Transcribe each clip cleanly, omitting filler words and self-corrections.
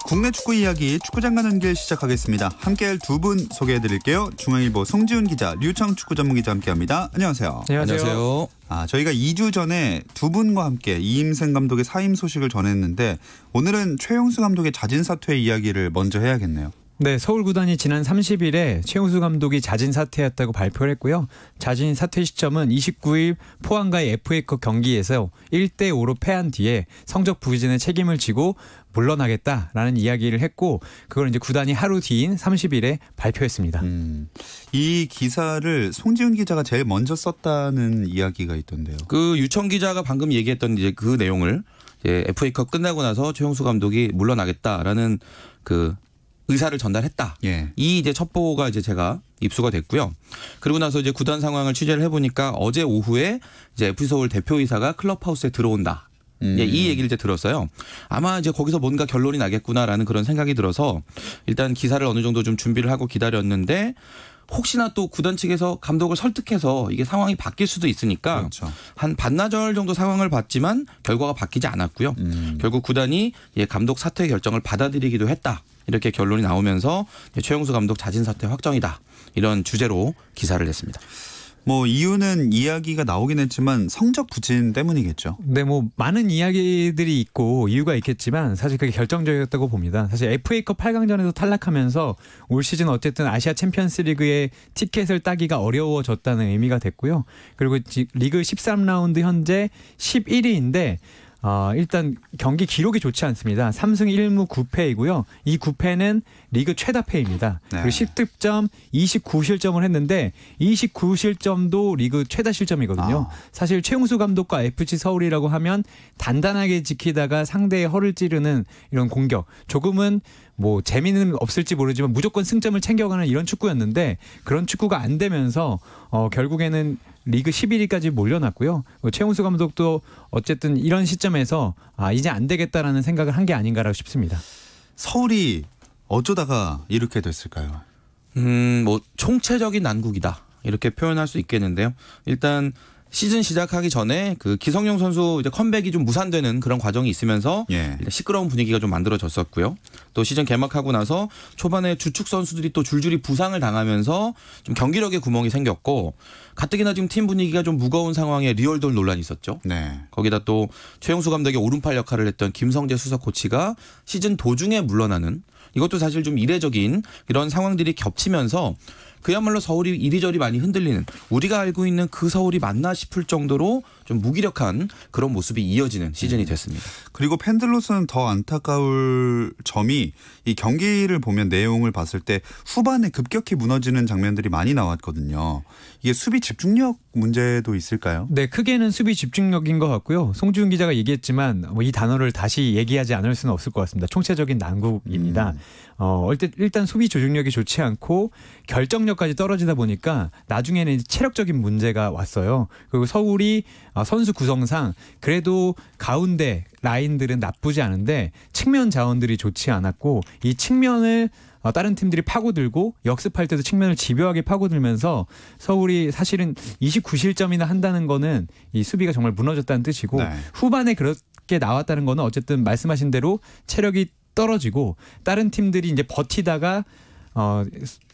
국내 축구 이야기 축구장 가는 길 시작하겠습니다. 함께할 두 분 소개해드릴게요. 중앙일보 송지훈 기자, 류청 축구 전문기자 함께합니다. 안녕하세요. 안녕하세요. 저희가 2주 전에 두 분과 함께 이임생 감독의 사임 소식을 전했는데 오늘은 최용수 감독의 자진 사퇴 이야기를 먼저 해야겠네요. 네, 서울 구단이 지난 30일에 최용수 감독이 자진 사퇴했다고 발표를 했고요. 자진 사퇴 시점은 29일 포항과의 FA컵 경기에서 1대5로 패한 뒤에 성적 부진에 책임을 지고 물러나겠다라는 이야기를 했고, 그걸 이제 구단이 하루 뒤인 30일에 발표했습니다. 이 기사를 송지훈 기자가 제일 먼저 썼다는 이야기가 있던데요. 그 유청 기자가 방금 얘기했던 이제 그 내용을 이제 FA컵 끝나고 나서 최용수 감독이 물러나겠다라는 그 의사를 전달했다. 예. 이 이제 첩보가 이제 제가 입수가 됐고요. 그리고 나서 이제 구단 상황을 취재를 해보니까 어제 오후에 이제 FC서울 대표이사가 클럽하우스에 들어온다. 이 얘기를 이제 들었어요. 아마 이제 거기서 뭔가 결론이 나겠구나라는 그런 생각이 들어서 일단 기사를 어느 정도 좀 준비를 하고 기다렸는데, 혹시나 또 구단 측에서 감독을 설득해서 이게 상황이 바뀔 수도 있으니까 그렇죠. 한 반나절 정도 상황을 봤지만 결과가 바뀌지 않았고요. 결국 구단이 감독 사퇴 결정을 받아들이기도 했다. 이렇게 결론이 나오면서 최용수 감독 자진 사퇴 확정이다. 이런 주제로 기사를 냈습니다. 이유는 이야기가 나오긴 했지만 성적 부진 때문이겠죠. 네, 많은 이야기들이 있고 이유가 있겠지만 사실 그게 결정적이었다고 봅니다. 사실 FA컵 8강전에서 탈락하면서 올 시즌 어쨌든 아시아 챔피언스 리그의 티켓을 따기가 어려워졌다는 의미가 됐고요. 그리고 리그 13라운드 현재 11위인데 일단 경기 기록이 좋지 않습니다. 3승 1무 9패이고요. 이 9패는 리그 최다 패입니다. 네. 그리고 10득점 29실점을 했는데 29실점도 리그 최다 실점이거든요. 사실 최용수 감독과 FC 서울이라고 하면 단단하게 지키다가 상대의 허를 찌르는 이런 공격, 조금은 재미는 없을지 모르지만 무조건 승점을 챙겨가는 이런 축구였는데, 그런 축구가 안 되면서 결국에는 리그 11위까지 몰려났고요. 최용수 감독도 어쨌든 이런 시점에서 이제 안 되겠다라는 생각을 한 게 아닌가라고 싶습니다. 서울이 어쩌다가 이렇게 됐을까요? 총체적인 난국이다. 이렇게 표현할 수 있겠는데요. 일단 시즌 시작하기 전에 그 기성용 선수 이제 컴백이 좀 무산되는 그런 과정이 있으면서 일단 시끄러운 분위기가 좀 만들어졌었고요. 또 시즌 개막하고 나서 초반에 주축 선수들이 또 줄줄이 부상을 당하면서 좀 경기력에 구멍이 생겼고, 가뜩이나 지금 팀 분위기가 좀 무거운 상황에 리얼돌 논란이 있었죠. 네. 거기다 또 최용수 감독의 오른팔 역할을 했던 김성재 수석 코치가 시즌 도중에 물러나는, 이것도 사실 좀 이례적인 이런 상황들이 겹치면서 그야말로 서울이 이리저리 많이 흔들리는, 우리가 알고 있는 그 서울이 맞나 싶을 정도로 좀 무기력한 그런 모습이 이어지는 시즌이 됐습니다. 그리고 팬들로서는 더 안타까울 점이, 이 경기를 보면 내용을 봤을 때 후반에 급격히 무너지는 장면들이 많이 나왔거든요. 이게 수비 집중력 문제도 있을까요? 네, 크게는 수비 집중력인 것 같고요. 송지훈 기자가 얘기했지만 이 단어를 다시 얘기하지 않을 수는 없을 것 같습니다. 총체적인 난국입니다. 일단 수비 조직력이 좋지 않고 결정력까지 떨어지다 보니까 나중에는 이제 체력적인 문제가 왔어요. 그리고 서울이 선수 구성상 그래도 가운데 라인들은 나쁘지 않은데 측면 자원들이 좋지 않았고, 이 측면을 다른 팀들이 파고들고 역습할 때도 측면을 집요하게 파고들면서 서울이 사실은 29실점이나 한다는 거는 이 수비가 정말 무너졌다는 뜻이고, 네. 후반에 그렇게 나왔다는 거는 어쨌든 말씀하신 대로 체력이 떨어지고 다른 팀들이 이제 버티다가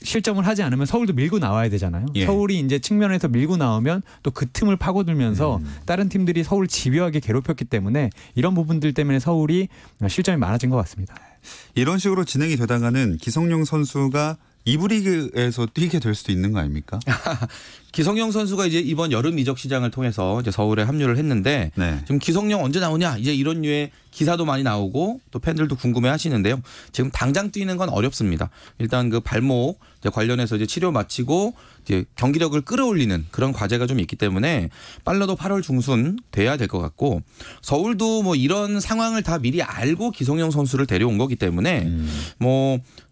실점을 하지 않으면 서울도 밀고 나와야 되잖아요. 예. 서울이 이제 측면에서 밀고 나오면 또 그 틈을 파고들면서 다른 팀들이 서울을 집요하게 괴롭혔기 때문에 이런 부분들 때문에 서울이 실점이 많아진 것 같습니다. 이런 식으로 진행이 되다가는 기성용 선수가 2부 리그에서 뛰게 될 수도 있는 거 아닙니까? 기성용 선수가 이제 이번 여름 이적 시장을 통해서 이제 서울에 합류를 했는데, 네. 지금 기성용 언제 나오냐 이제 이런 류의 기사도 많이 나오고 또 팬들도 궁금해 하시는데요. 지금 당장 뛰는 건 어렵습니다. 일단 그 발목 이제 관련해서 이제 치료 마치고 이제 경기력을 끌어올리는 그런 과제가 좀 있기 때문에 빨라도 8월 중순 돼야 될 것 같고, 서울도 이런 상황을 다 미리 알고 기성용 선수를 데려온 거기 때문에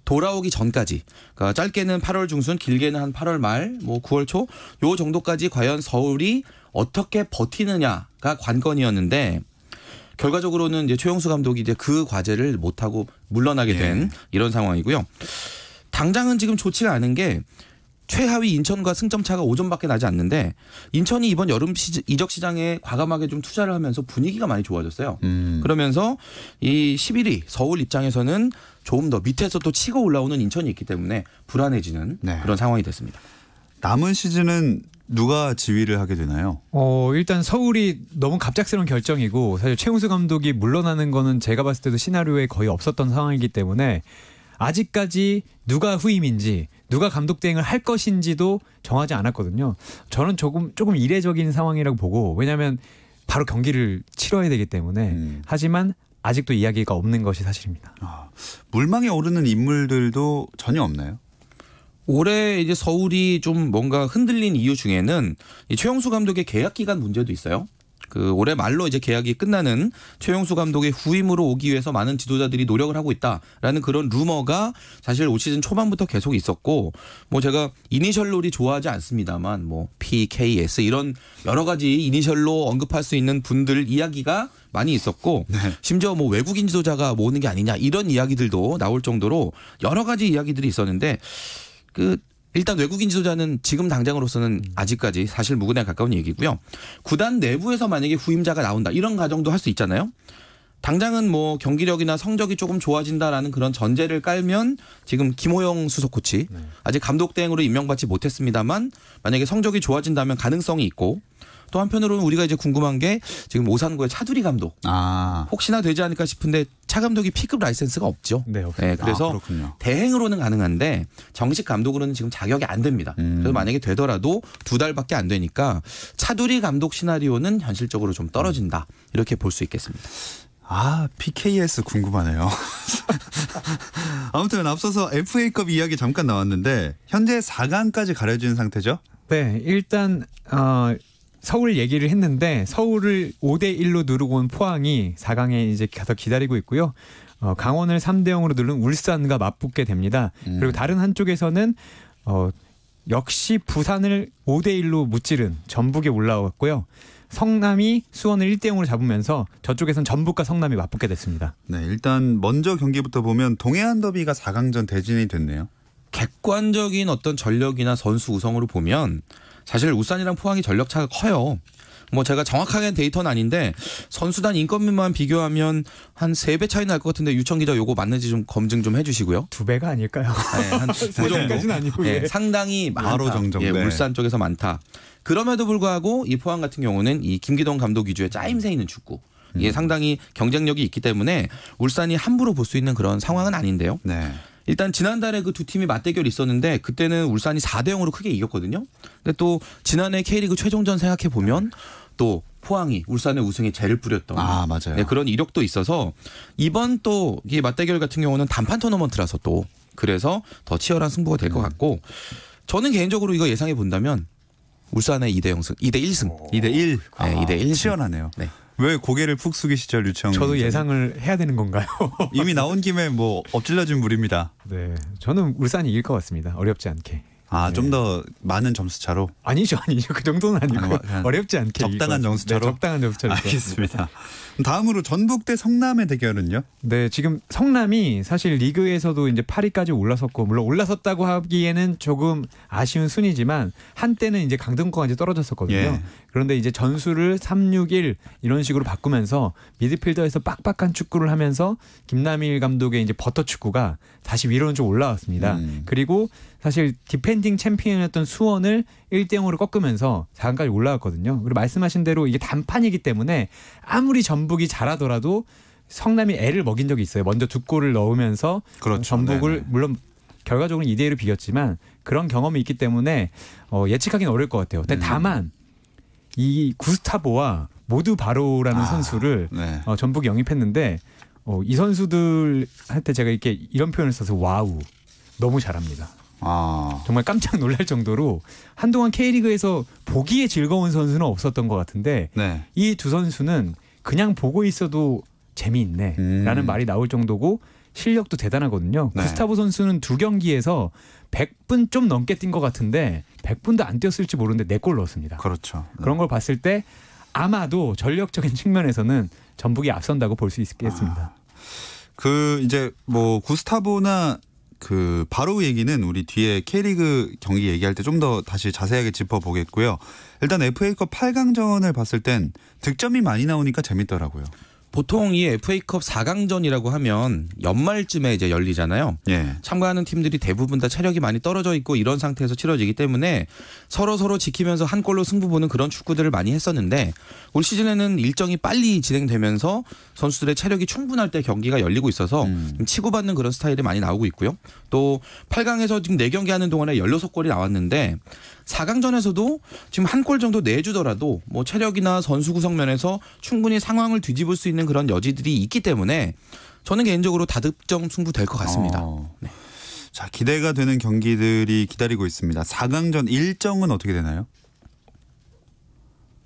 돌아오기 전까지, 그러니까 짧게는 8월 중순, 길게는 한 8월 말, 9월 초 요 정도까지 과연 서울이 어떻게 버티느냐가 관건이었는데, 결과적으로는 이제 최용수 감독이 이제 그 과제를 못하고 물러나게 된 이런 상황이고요. 당장은 지금 좋지가 않은 게, 최하위 인천과 승점 차가 5점밖에 나지 않는데 인천이 이번 여름 이적 시장에 과감하게 좀 투자를 하면서 분위기가 많이 좋아졌어요. 그러면서 이 11위 서울 입장에서는 조금 더 밑에서 또 치고 올라오는 인천이 있기 때문에 불안해지는 네. 그런 상황이 됐습니다. 남은 시즌은 누가 지휘를 하게 되나요? 일단 서울이 너무 갑작스러운 결정이고 사실 최용수 감독이 물러나는 거는 제가 봤을 때도 시나리오에 거의 없었던 상황이기 때문에 아직까지 누가 후임인지 누가 감독 대행을 할 것인지도 정하지 않았거든요. 저는 조금 이례적인 상황이라고 보고 왜냐하면 바로 경기를 치러야 되기 때문에 하지만 아직도 이야기가 없는 것이 사실입니다. 물망에 오르는 인물들도 전혀 없나요? 올해 이제 서울이 좀 뭔가 흔들린 이유 중에는 이 최용수 감독의 계약 기간 문제도 있어요. 그 올해 말로 이제 계약이 끝나는 최용수 감독의 후임으로 오기 위해서 많은 지도자들이 노력을 하고 있다라는 그런 루머가 사실 올 시즌 초반부터 계속 있었고 뭐 제가 이니셜 롤이 좋아하지 않습니다만 뭐 PKS 이런 여러 가지 이니셜로 언급할 수 있는 분들 이야기가 많이 있었고 네. 심지어 뭐 외국인 지도자가 모으는 게 아니냐 이런 이야기들도 나올 정도로 여러 가지 이야기들이 있었는데 일단 외국인 지도자는 지금 당장으로서는 아직까지 사실 무근에 가까운 얘기고요. 구단 내부에서 만약에 후임자가 나온다 이런 가정도 할 수 있잖아요. 당장은 뭐 경기력이나 성적이 조금 좋아진다라는 그런 전제를 깔면 지금 김호영 수석 코치 아직 감독 대행으로 임명받지 못했습니다만 만약에 성적이 좋아진다면 가능성이 있고 또 한편으로는 우리가 이제 궁금한 게 지금 오산구의 차두리 감독 혹시나 되지 않을까 싶은데 차 감독이 P급 라이센스가 없죠. 네, 없습니다. 네, 그래서 대행으로는 가능한데 정식 감독으로는 지금 자격이 안 됩니다. 그래서 만약에 되더라도 2달밖에 안 되니까 차두리 감독 시나리오는 현실적으로 좀 떨어진다 이렇게 볼 수 있겠습니다. PKS 궁금하네요. 아무튼 앞서서 FA컵 이야기 잠깐 나왔는데 현재 4강까지 가려진 상태죠? 네, 일단 서울 얘기를 했는데 서울을 5대1로 누르고 온 포항이 4강에 이제 가서 기다리고 있고요. 강원을 3대0으로 누른 울산과 맞붙게 됩니다. 그리고 다른 한쪽에서는 역시 부산을 5대1로 무찌른 전북에 올라왔고요. 성남이 수원을 1대0으로 잡으면서 저쪽에선 전북과 성남이 맞붙게 됐습니다. 네, 일단 먼저 경기부터 보면 동해안 더비가 4강전 대진이 됐네요. 객관적인 어떤 전력이나 선수 구성으로 보면 사실 울산이랑 포항이 전력 차가 커요. 뭐 제가 정확하게 데이터는 아닌데 선수단 인건비만 비교하면 한 3배 차이 날 것 같은데 유청 기자 요거 맞는지 좀 검증 좀 해주시고요. 2배가 아닐까요? 네, 한 그 정도까지는 아니고 네, 상당히 많다. 바로 정정. 예, 울산 쪽에서 많다. 그럼에도 불구하고 이 포항 같은 경우는 이 김기동 감독 위주의 짜임새 있는 축구. 이게 상당히 경쟁력이 있기 때문에 울산이 함부로 볼 수 있는 그런 상황은 아닌데요. 네. 일단 지난달에 그 두 팀이 맞대결이 있었는데 그때는 울산이 4대0으로 크게 이겼거든요. 근데 또 지난해 K리그 최종전 생각해 보면 또 포항이 울산의 우승에 재를 뿌렸던 맞아요. 네, 그런 이력도 있어서 이번 또 이 맞대결 같은 경우는 단판 토너먼트라서 또 그래서 더 치열한 승부가 될 것 같고 저는 개인적으로 이거 예상해 본다면 울산의 2대1승. 2대1. 네, 2대1. 치열하네요. 네. 왜 고개를 푹 숙이시죠, 류청? 저도 예상을 해야 되는 건가요? 이미 나온 김에 뭐 엎질러진 물입니다. 네, 저는 울산이 이길 것 같습니다. 어렵지 않게. 좀 더 많은 점수 차로? 아니죠. 그 정도는 아니고 어렵지 않게. 적당한 점수 차로? 네, 적당한 점수 차로. 알겠습니다. 다음으로 전북 대 성남의 대결은요? 네, 지금 성남이 사실 리그에서도 이제 8위까지 올라섰고 물론 올라섰다고 하기에는 조금 아쉬운 순위지만 한때는 이제 강등권까지 떨어졌었거든요. 예. 그런데 이제 전술을 3-6-1 이런 식으로 바꾸면서 미드필더에서 빡빡한 축구를 하면서 김남일 감독의 이제 버터 축구가 다시 위로는 좀 올라왔습니다. 그리고 사실 디펜딩 챔피언이었던 수원을 1대0으로 꺾으면서 4강까지 올라왔거든요. 그리고 말씀하신 대로 이게 단판이기 때문에 아무리 전북이 잘하더라도 성남이 애를 먹인 적이 있어요. 먼저 2골을 넣으면서 그렇죠. 전북을 네네. 물론 결과적으로 2대1로 비겼지만 그런 경험이 있기 때문에 예측하기는 어려울 것 같아요. 근데 다만 이 구스타보와 모두 바로라는 선수를 네. 전북이 영입했는데 이 선수들한테 제가 이렇게 이런 표현을 써서 와우 너무 잘합니다. 정말 깜짝 놀랄 정도로 한동안 K리그에서 보기에 즐거운 선수는 없었던 것 같은데 네. 이 두 선수는 그냥 보고 있어도 재미있네 라는 말이 나올 정도고 실력도 대단하거든요. 네. 구스타보 선수는 2경기에서 100분 좀 넘게 뛴 것 같은데 100분도 안 뛰었을지 모르는데 4골 넣었습니다. 그렇죠. 그런 걸 봤을 때 아마도 전력적인 측면에서는 전북이 앞선다고 볼 수 있겠습니다. 이제 뭐 구스타보나 그 바로 얘기는 우리 뒤에 K리그 경기 얘기할 때 좀 더 다시 자세하게 짚어보겠고요. 일단 FA컵 8강전을 봤을 땐 득점이 많이 나오니까 재밌더라고요. 보통 이 FA컵 4강전이라고 하면 연말쯤에 이제 열리잖아요. 예. 참가하는 팀들이 대부분 다 체력이 많이 떨어져 있고 이런 상태에서 치러지기 때문에 서로 지키면서 한 골로 승부 보는 그런 축구들을 많이 했었는데 올 시즌에는 일정이 빨리 진행되면서 선수들의 체력이 충분할 때 경기가 열리고 있어서 치고받는 그런 스타일이 많이 나오고 있고요. 또 8강에서 지금 4경기 하는 동안에 16골이 나왔는데 4강전에서도 지금 한 골 정도 내주더라도 뭐 체력이나 선수 구성 면에서 충분히 상황을 뒤집을 수 있는 그런 여지들이 있기 때문에 저는 개인적으로 다득점 승부 될 것 같습니다. 네. 자, 기대가 되는 경기들이 기다리고 있습니다. 4강전 일정은 어떻게 되나요?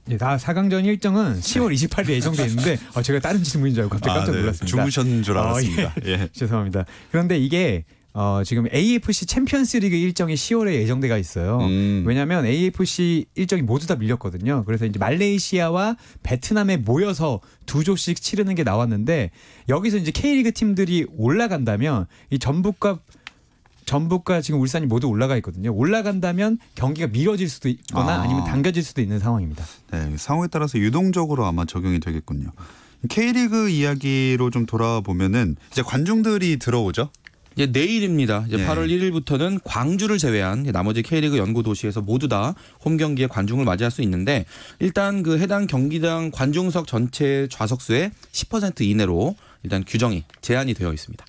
네, 4강전 일정은 10월 28일에 예정돼 있는데 제가 다른 질문인 줄 알고 갑자기 깜짝 놀랐습니다. 주무셨는 줄 알았습니다. 예. 죄송합니다. 그런데 이게 지금 AFC 챔피언스리그 일정이 10월에 예정돼가 있어요. 왜냐하면 AFC 일정이 모두 다 밀렸거든요. 그래서 이제 말레이시아와 베트남에 모여서 두 조씩 치르는 게 나왔는데 여기서 이제 K리그 팀들이 올라간다면 이 전북과 지금 울산이 모두 올라가 있거든요. 올라간다면 경기가 미뤄질 수도 있거나 아니면 당겨질 수도 있는 상황입니다. 네, 상황에 따라서 유동적으로 아마 적용이 되겠군요. K리그 이야기로 좀 돌아와 보면은 이제 관중들이 들어오죠. 이제 내일입니다. 이제 8월 1일부터는 광주를 제외한 나머지 K리그 연고 도시에서 모두 다 홈 경기에 관중을 맞이할 수 있는데 일단 그 해당 경기당 관중석 전체 좌석수의 10% 이내로 일단 규정이 제한이 되어 있습니다.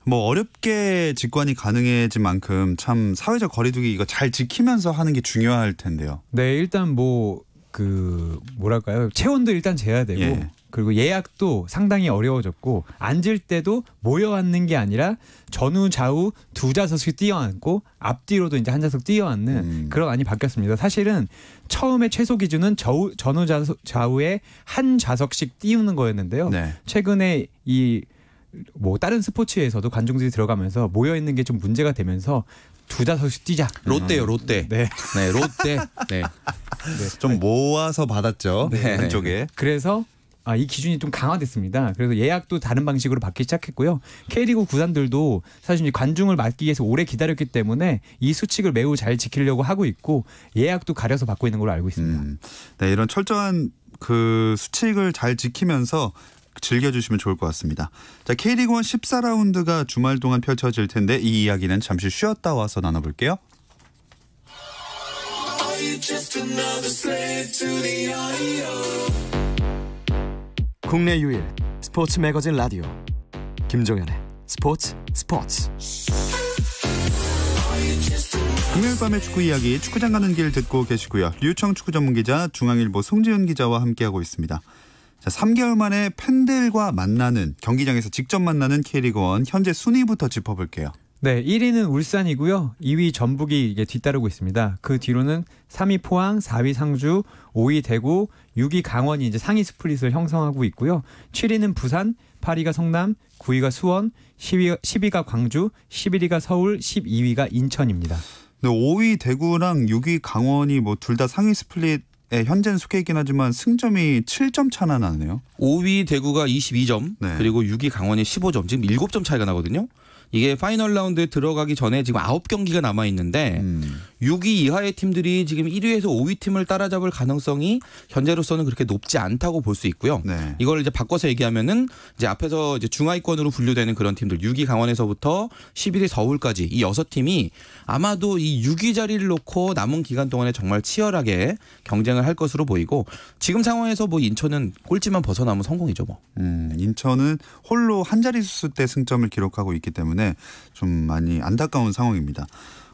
뭐 어렵게 직관이 가능해진 만큼 참 사회적 거리두기 이거 잘 지키면서 하는 게 중요할 텐데요. 네, 일단 뭐랄까요? 체온도 일단 재야 되고 예. 그리고 예약도 상당히 어려워졌고 앉을 때도 모여 앉는 게 아니라 전후 좌우 두 좌석씩 뛰어앉고 앞뒤로도 이제 한 좌석 뛰어앉는 그런 안이 바뀌었습니다. 사실은 처음에 최소 기준은 전후 좌우에 한 좌석씩 띄우는 거였는데요. 네. 최근에 다른 스포츠에서도 관중들이 들어가면서 모여 있는 게 좀 문제가 되면서 두 좌석씩 뛰자. 롯데요, 롯데. 네, 롯데. 네. 좀 모아서 받았죠. 네. 한쪽에. 그래서 이 기준이 좀 강화됐습니다. 그래서 예약도 다른 방식으로 받기 시작했고요. K리그 구단들도 사실 이제 관중을 막기 위해서 오래 기다렸기 때문에 이 수칙을 매우 잘 지키려고 하고 있고 예약도 가려서 받고 있는 걸로 알고 있습니다. 네, 이런 철저한 그 수칙을 잘 지키면서 즐겨주시면 좋을 것 같습니다. 자, K리그1 14라운드가 주말 동안 펼쳐질 텐데 이 이야기는 잠시 쉬었다 와서 나눠볼게요. 국내 유일 스포츠 매거진 라디오 김종현의 스포츠. 금요일 밤의 축구 이야기 축구장 가는 길 듣고 계시고요. 류청 축구 전문 기자 중앙일보 송지훈 기자와 함께하고 있습니다. 자, 3개월 만에 팬들과 만나는 경기장에서 직접 만나는 K리그1 현재 순위부터 짚어볼게요. 네, 1위는 울산이고요. 2위 전북이 이게 뒤따르고 있습니다. 그 뒤로는 3위 포항, 4위 상주, 5위 대구, 6위 강원이 이제 상위 스플릿을 형성하고 있고요. 7위는 부산, 8위가 성남, 9위가 수원, 10위가 광주, 11위가 서울, 12위가 인천입니다. 네, 5위 대구랑 6위 강원이 뭐 둘 다 상위 스플릿 현재는 속해 있긴 하지만 승점이 7점 차나 나네요. 5위 대구가 22점 네. 그리고 6위 강원이 15점 지금 7점 차이가 나거든요. 이게 파이널 라운드에 들어가기 전에 지금 9경기가 남아 있는데 6위 이하의 팀들이 지금 1위에서 5위 팀을 따라잡을 가능성이 현재로서는 그렇게 높지 않다고 볼 수 있고요. 네. 이걸 이제 바꿔서 얘기하면은 이제 앞에서 이제 중하위권으로 분류되는 그런 팀들 6위 강원에서부터 11위 서울까지 이 6팀이 아마도 이 6위 자리를 놓고 남은 기간 동안에 정말 치열하게 경쟁을 할 것으로 보이고 지금 상황에서 뭐 인천은 꼴찌만 벗어나면 성공이죠 뭐. 인천은 홀로 한 자릿수 때 승점을 기록하고 있기 때문에 좀 많이 안타까운 상황입니다.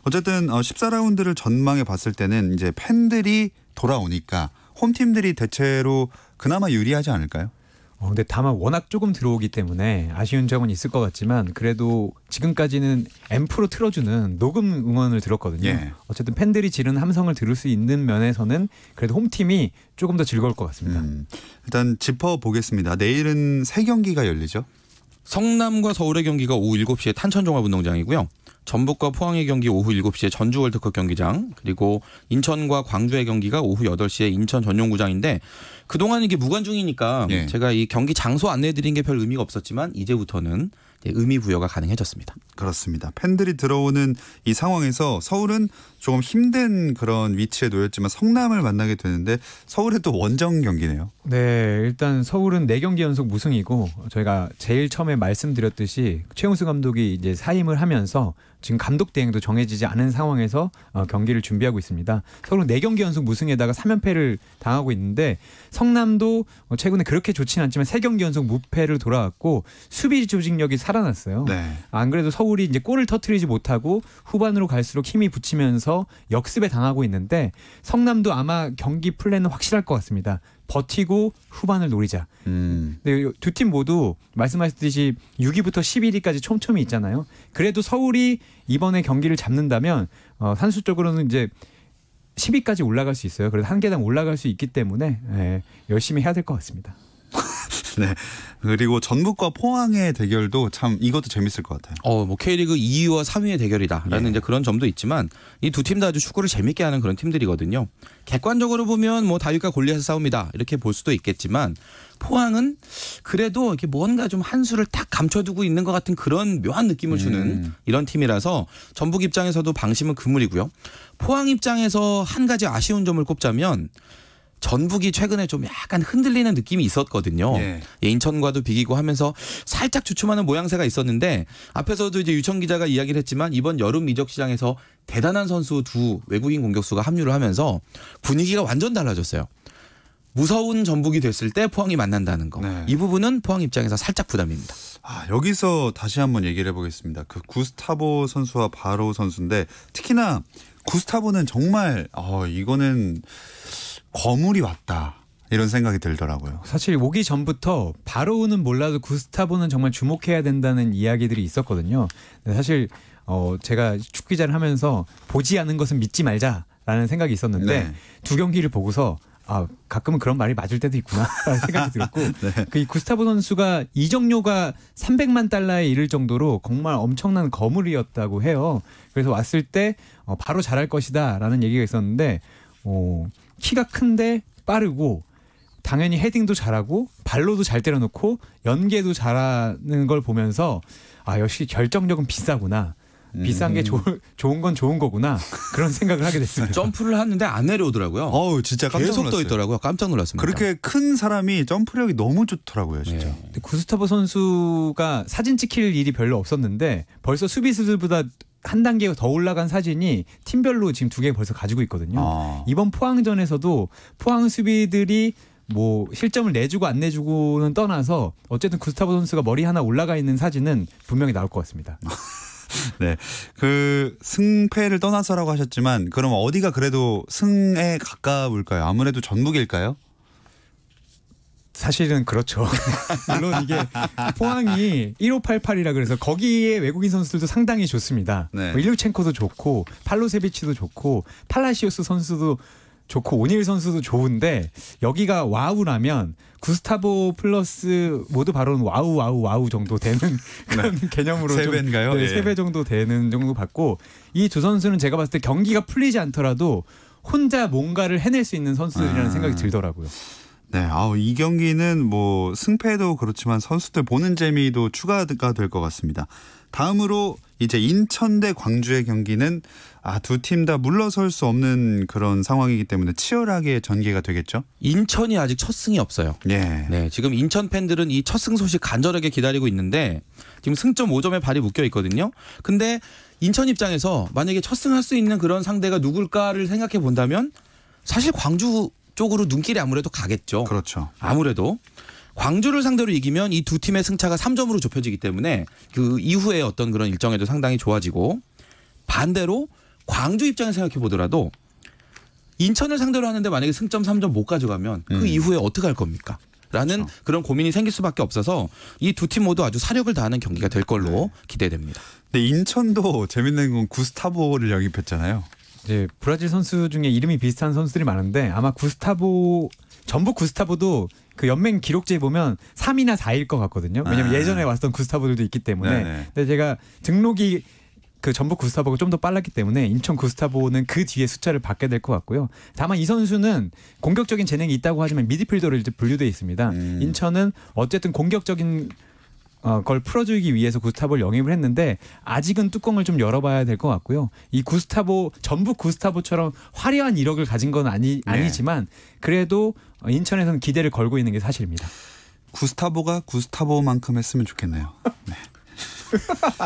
어쨌든 14라운드를 전망해 봤을 때는 이제 팬들이 돌아오니까 홈팀들이 대체로 그나마 유리하지 않을까요? 근데 다만 워낙 조금 들어오기 때문에 아쉬운 점은 있을 것 같지만 그래도 지금까지는 앰프로 틀어주는 녹음 응원을 들었거든요. 예. 어쨌든 팬들이 지르는 함성을 들을 수 있는 면에서는 그래도 홈팀이 조금 더 즐거울 것 같습니다. 일단 짚어보겠습니다. 내일은 3경기가 열리죠. 성남과 서울의 경기가 오후 7시에 탄천종합운동장이고요. 전북과 포항의 경기 오후 7시에 전주 월드컵 경기장 그리고 인천과 광주의 경기가 오후 8시에 인천 전용구장인데 그동안 이게 무관중이니까 예. 제가 이 경기 장소 안내해드린 게 별 의미가 없었지만 이제부터는 의미 부여가 가능해졌습니다. 그렇습니다. 팬들이 들어오는 이 상황에서 서울은 조금 힘든 그런 위치에 놓였지만 성남을 만나게 되는데 서울의 또 원정 경기네요. 네, 일단 서울은 4경기 연속 무승이고 저희가 제일 처음에 말씀드렸듯이 최용수 감독이 이제 사임을 하면서 지금 감독 대행도 정해지지 않은 상황에서 경기를 준비하고 있습니다. 서울은 4경기 연속 무승에다가 3연패를 당하고 있는데 성남도 최근에 그렇게 좋지는 않지만 3경기 연속 무패를 돌아왔고 수비 조직력이 살아났어요. 네. 안 그래도 서울이 이제 골을 터뜨리지 못하고 후반으로 갈수록 힘이 붙이면서 역습에 당하고 있는데 성남도 아마 경기 플랜은 확실할 것 같습니다. 버티고 후반을 노리자. 근데 두 팀 모두 말씀하셨듯이 6위부터 11위까지 촘촘히 있잖아요. 그래도 서울이 이번에 경기를 잡는다면 산술적으로는 이제 10위까지 올라갈 수 있어요. 그래서 한 계단 올라갈 수 있기 때문에 열심히 해야 될 것 같습니다. 네. 그리고 전북과 포항의 대결도 참 이것도 재밌을 것 같아요. 뭐 K리그 2위와 3위의 대결이다라는 이제 그런 점도 있지만 이 두 팀 다 아주 축구를 재밌게 하는 그런 팀들이거든요. 객관적으로 보면 뭐 다윗과 골리앗의 싸움이다 이렇게 볼 수도 있겠지만 포항은 그래도 이렇게 뭔가 좀 한 수를 딱 감춰두고 있는 것 같은 그런 묘한 느낌을 주는 이런 팀이라서 전북 입장에서도 방심은 그물이고요. 포항 입장에서 한 가지 아쉬운 점을 꼽자면 전북이 최근에 좀 약간 흔들리는 느낌이 있었거든요. 인천과도 비기고 하면서 살짝 주춤하는 모양새가 있었는데 앞에서도 이제 유청 기자가 이야기를 했지만 이번 여름 이적 시장에서 대단한 선수 두 외국인 공격수가 합류를 하면서 분위기가 완전 달라졌어요. 무서운 전북이 됐을 때 포항이 만난다는 거. 이 부분은 포항 입장에서 살짝 부담입니다. 여기서 다시 한번 얘기를 해보겠습니다. 그 구스타보 선수와 바로 선수인데 특히나 구스타보는 정말 이거는 거물이 왔다 이런 생각이 들더라고요. 사실 오기 전부터 바로는 몰라도 구스타보는 정말 주목해야 된다는 이야기들이 있었거든요. 사실 제가 축구 기자를 하면서 보지 않은 것은 믿지 말자라는 생각이 있었는데 두 경기를 보고서 가끔은 그런 말이 맞을 때도 있구나라는 생각이 들었고 이 구스타보 선수가 이적료가 300만 달러에 이를 정도로 정말 엄청난 거물이었다고 해요. 그래서 왔을 때 바로 잘할 것이다라는 얘기가 있었는데 키가 큰데 빠르고 당연히 헤딩도 잘하고 발로도 잘 때려놓고 연계도 잘하는 걸 보면서 역시 결정력은 비싸구나. 비싼 게 좋은 건 좋은 거구나. 그런 생각을 하게 됐습니다. 점프를 하는데 안 내려오더라고요. 진짜 깜짝 계속 놀랐어요. 떠 있더라고요. 깜짝 놀랐습니다. 그렇게 큰 사람이 점프력이 너무 좋더라고요. 진짜. 구스타보 선수가 사진 찍힐 일이 별로 없었는데 벌써 수비수들보다 한 단계 더 올라간 사진이 팀별로 지금 2개 벌써 가지고 있거든요. 이번 포항전에서도 포항 수비들이 뭐 실점을 내주고 안 내주고는 떠나서 어쨌든 구스타보 선수가 머리 하나 올라가 있는 사진은 분명히 나올 것 같습니다. 네, 그 승패를 떠나서라고 하셨지만 그럼 어디가 그래도 승에 가까울까요? 아무래도 전북일까요? 사실은 그렇죠. 물론 이게 포항이 1588이라 그래서 거기에 외국인 선수들도 상당히 좋습니다. 뭐 일루첸코도 좋고 팔로세비치도 좋고 팔라시오스 선수도 좋고 오닐 선수도 좋은데 여기가 와우라면 구스타보 플러스 모두 바로는 와우 정도 되는 그런 개념으로 3배인가요? 3배 정도 되는 정도 받고 이 두 선수는 제가 봤을 때 경기가 풀리지 않더라도 혼자 뭔가를 해낼 수 있는 선수들이라는 생각이 들더라고요. 네, 이 경기는 뭐 승패도 그렇지만 선수들 보는 재미도 추가가 될 것 같습니다. 다음으로 이제 인천 대 광주의 경기는 두 팀 다 물러설 수 없는 그런 상황이기 때문에 치열하게 전개가 되겠죠. 인천이 아직 첫 승이 없어요. 네, 지금 인천 팬들은 이 첫 승 소식 간절하게 기다리고 있는데 지금 승점 5점에 발이 묶여 있거든요. 근데 인천 입장에서 만약에 첫 승할 수 있는 그런 상대가 누굴까를 생각해 본다면 사실 광주 쪽으로 눈길이 아무래도 가겠죠. 그렇죠. 아무래도 광주를 상대로 이기면 이 두 팀의 승차가 3점으로 좁혀지기 때문에 그 이후에 어떤 그런 일정에도 상당히 좋아지고 반대로 광주 입장에서 생각해 보더라도 인천을 상대로 하는데 만약에 승점 3점 못 가져가면 그 이후에 어떻게 할 겁니까? 라는 그렇죠. 그런 고민이 생길 수밖에 없어서 이 두 팀 모두 아주 사력을 다하는 경기가 될 걸로 기대됩니다. 근데 인천도 재밌는 건 구스타보를 영입했잖아요. 이제 브라질 선수 중에 이름이 비슷한 선수들이 많은데 아마 전북 구스타보도 그 연맹 기록지에 보면 3위나 4위일 것 같거든요. 왜냐면 예전에 왔던 구스타보들도 있기 때문에. 근데 제가 등록이 그 전북 구스타보가 좀 더 빨랐기 때문에 인천 구스타보는 그 뒤에 숫자를 받게 될 것 같고요. 다만 이 선수는 공격적인 재능이 있다고 하지만 미드필더로 이제 분류되어 있습니다. 인천은 어쨌든 공격적인 걸 풀어주기 위해서 구스타보를 영입을 했는데 아직은 뚜껑을 좀 열어봐야 될 것 같고요. 이 구스타보 전북 구스타보처럼 화려한 이력을 가진 건 아니지만 그래도 인천에서는 기대를 걸고 있는 게 사실입니다. 구스타보가 구스타보만큼 했으면 좋겠네요. 네.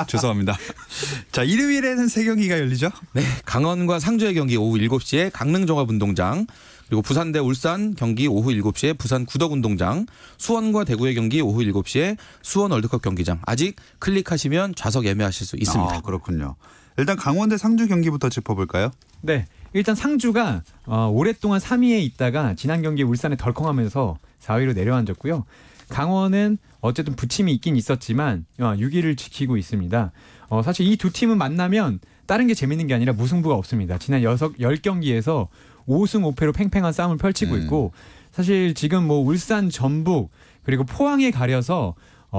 죄송합니다. 자, 일요일에는 세 경기가 열리죠? 네, 강원과 상주의 경기 오후 7시에 강릉종합운동장, 그리고 부산 대 울산 경기 오후 7시에 부산 구덕운동장, 수원과 대구의 경기 오후 7시에 수원 월드컵 경기장. 아직 클릭하시면 좌석 예매하실 수 있습니다. 아, 그렇군요. 일단 강원 대 상주 경기부터 짚어볼까요? 네, 일단 상주가 오랫동안 3위에 있다가 지난 경기에 울산에 덜컹하면서 4위로 내려앉았고요. 강원은 어쨌든 부침이 있긴 있었지만 6위를 지키고 있습니다. 사실 이 두 팀은 만나면 다른 게 재밌는 게 아니라 무승부가 없습니다. 지난 10경기에서 5승 5패로 팽팽한 싸움을 펼치고 있고 사실 지금 뭐 울산, 전북 그리고 포항에 가려서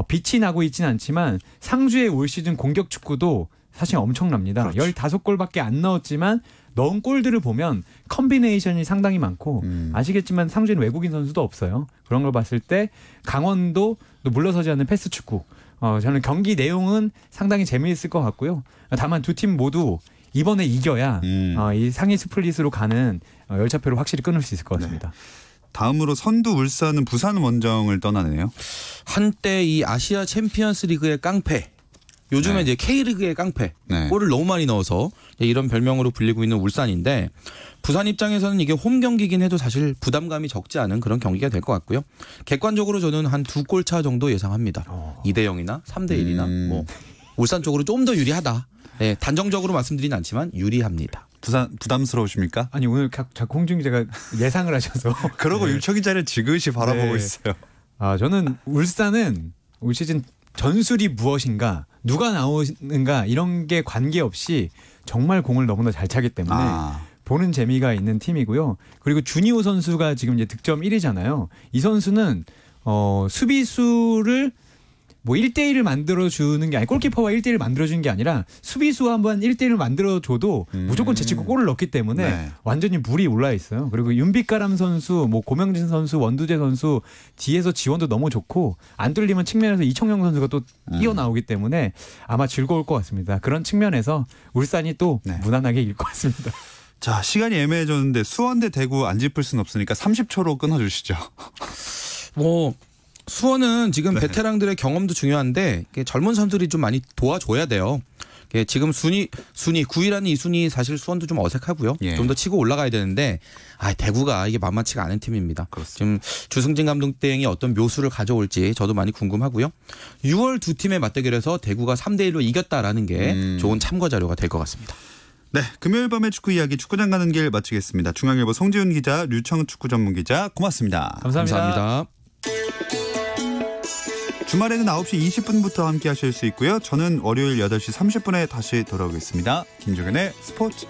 빛이 나고 있지는 않지만 상주의 올 시즌 공격 축구도 사실 엄청납니다. 그렇죠. 15골밖에 안 넣었지만 넣은 골들을 보면 컨비네이션이 상당히 많고 아시겠지만 상주에는 외국인 선수도 없어요. 그런 걸 봤을 때 강원도 또 물러서지 않는 패스 축구. 저는 경기 내용은 상당히 재미있을 것 같고요. 다만 두 팀 모두 이번에 이겨야 이 상위 스플릿으로 가는 열차표를 확실히 끊을 수 있을 것 같습니다. 네. 다음으로 선두 울산은 부산 원정을 떠나네요. 한때 이 아시아 챔피언스 리그의 깡패, 요즘에 네. 이제 K리그의 깡패, 네. 골을 너무 많이 넣어서 이런 별명으로 불리고 있는 울산인데 부산 입장에서는 이게 홈 경기긴 해도 사실 부담감이 적지 않은 그런 경기가 될 것 같고요. 객관적으로 저는 한 2골 차 정도 예상합니다. 2대0이나 3대1이나 뭐 울산 쪽으로 좀 더 유리하다. 네, 단정적으로 말씀드리진 않지만 유리합니다. 부담스러우십니까? 아니 오늘 자꾸 홍준 기자가 예상을 하셔서 그러고 윤청 기자를 지그시 바라보고 네. 있어요. 저는 울산은 올 시즌 전술이 무엇인가 누가 나오는가 이런 게 관계없이 정말 공을 너무나 잘 차기 때문에 보는 재미가 있는 팀이고요. 그리고 주니오 선수가 지금 이제 득점 1위잖아요. 이 선수는 수비수를 뭐 1대1을 만들어주는 게 아니 골키퍼와 1대1을 만들어주는 게 아니라 수비수와 한번 1대1을 만들어줘도 무조건 제치고 골을 넣기 때문에 네. 완전히 물이 올라 있어요. 그리고 윤빛가람 선수, 뭐 고명진 선수, 원두재 선수 뒤에서 지원도 너무 좋고 안 뚫리면 측면에서 이청용 선수가 또 뛰어나오기 때문에 아마 즐거울 것 같습니다. 그런 측면에서 울산이 또 네. 무난하게 이길 것 같습니다. 자, 시간이 애매해졌는데 수원 대 대구 안 짚을 수는 없으니까 30초로 끊어주시죠. 뭐 수원은 지금 네. 베테랑들의 경험도 중요한데 젊은 선수들이 좀 많이 도와줘야 돼요. 지금 순위 9위라는 이 순위 사실 수원도 좀 어색하고요. 예. 좀 더 치고 올라가야 되는데 대구가 이게 만만치가 않은 팀입니다. 그렇습니다. 지금 주승진 감독 대행이 어떤 묘수를 가져올지 저도 많이 궁금하고요. 6월 두 팀의 맞대결에서 대구가 3대1로 이겼다라는 게 좋은 참고 자료가 될 것 같습니다. 네, 금요일 밤의 축구 이야기 축구장 가는 길 마치겠습니다. 중앙일보 송지훈 기자, 류청 축구 전문 기자 고맙습니다. 감사합니다. 주말에는 9시 20분부터 함께 하실 수 있고요. 저는 월요일 8시 30분에 다시 돌아오겠습니다. 김종현의 스포츠.